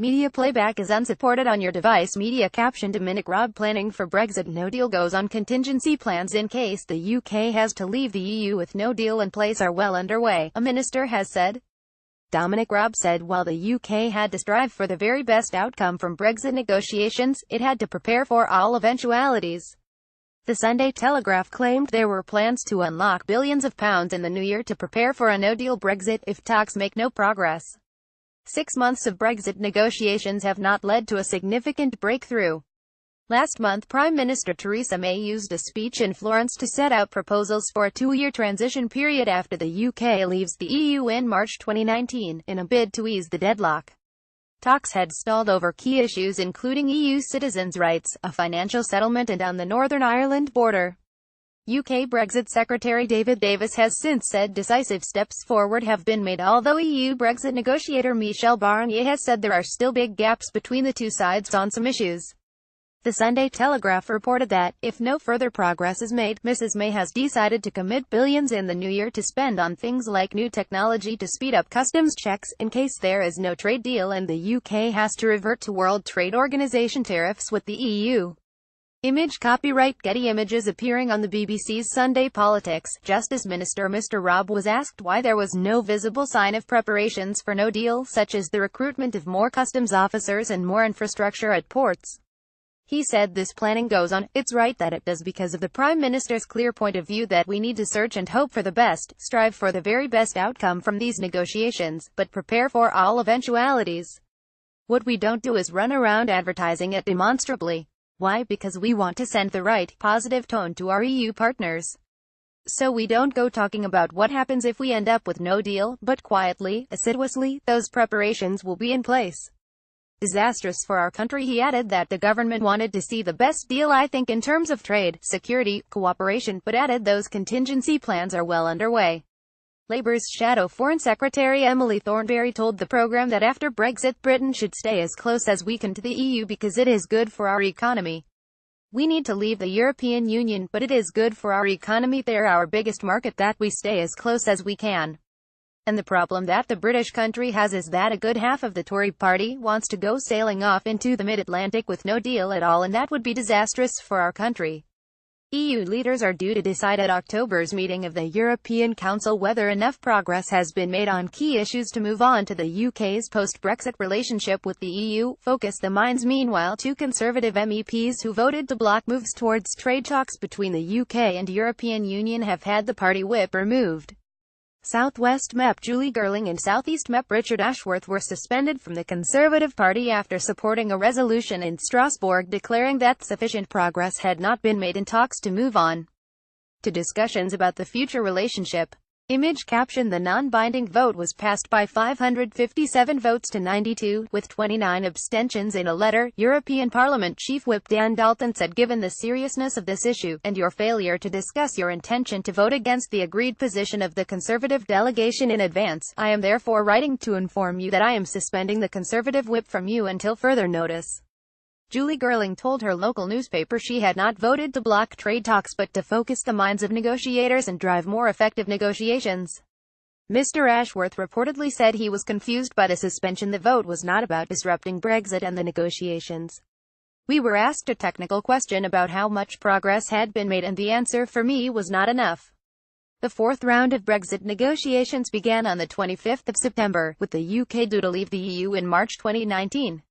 Media playback is unsupported on your device. Media captionDominic. Raab Planning for Brexit. No deal goes on. Contingency plans in case the UK has to leave the EU with no deal in place are well underway, a minister has said. Dominic Raab said while the UK had to strive for the very best outcome from Brexit negotiations, it had to prepare for all eventualities. The Sunday Telegraph claimed there were plans to unlock billions of pounds in the new year to prepare for a no-deal Brexit if talks make no progress. 6 months of Brexit negotiations have not led to a significant breakthrough. Last month, Prime Minister Theresa May used a speech in Florence to set out proposals for a 2-year transition period after the UK leaves the EU in March 2019, in a bid to ease the deadlock. Talks had stalled over key issues including EU citizens' rights, a financial settlement and on the Northern Ireland border. UK Brexit Secretary David Davis has since said decisive steps forward have been made, although EU Brexit negotiator Michel Barnier has said there are still big gaps between the two sides on some issues. The Sunday Telegraph reported that, if no further progress is made, Mrs May has decided to commit billions in the new year to spend on things like new technology to speed up customs checks, in case there is no trade deal and the UK has to revert to World Trade Organization tariffs with the EU. Image copyright Getty Images. Appearing on the BBC's Sunday Politics, Justice Minister Mr Raab was asked why there was no visible sign of preparations for no deal, such as the recruitment of more customs officers and more infrastructure at ports. He said this planning goes on. It's right that it does because of the Prime Minister's clear point of view that we need to search and hope for the best, strive for the very best outcome from these negotiations, but prepare for all eventualities. What we don't do is run around advertising it demonstrably. Why? Because we want to send the right, positive tone to our EU partners. So we don't go talking about what happens if we end up with no deal, but quietly, assiduously, those preparations will be in place. Disastrous for our country. He added that the government wanted to see the best deal, I think, in terms of trade, security, cooperation, but added those contingency plans are well underway. Labour's Shadow Foreign Secretary Emily Thornberry told the programme that after Brexit, Britain should stay as close as we can to the EU because it is good for our economy. We need to leave the European Union, but it is good for our economy. They're our biggest market, that we stay as close as we can. And the problem that the British country has is that a good half of the Tory party wants to go sailing off into the mid-Atlantic with no deal at all, and that would be disastrous for our country. EU leaders are due to decide at October's meeting of the European Council whether enough progress has been made on key issues to move on to the UK's post-Brexit relationship with the EU. Focus the minds. Meanwhile, 2 Conservative MEPs who voted to block moves towards trade talks between the UK and European Union have had the party whip removed. South West MEP Julie Girling and South East MEP Richard Ashworth were suspended from the Conservative Party after supporting a resolution in Strasbourg declaring that sufficient progress had not been made in talks to move on to discussions about the future relationship. Image caption. The non-binding vote was passed by 557 votes to 92, with 29 abstentions. In a letter, European Parliament Chief Whip Dan Dalton said, given the seriousness of this issue, and your failure to discuss your intention to vote against the agreed position of the Conservative delegation in advance, I am therefore writing to inform you that I am suspending the Conservative Whip from you until further notice. Julie Girling told her local newspaper she had not voted to block trade talks but to focus the minds of negotiators and drive more effective negotiations. Mr. Ashworth reportedly said he was confused by the suspension. The vote was not about disrupting Brexit and the negotiations. We were asked a technical question about how much progress had been made and the answer for me was not enough. The 4th round of Brexit negotiations began on the 25th of September, with the UK due to leave the EU in March 2019.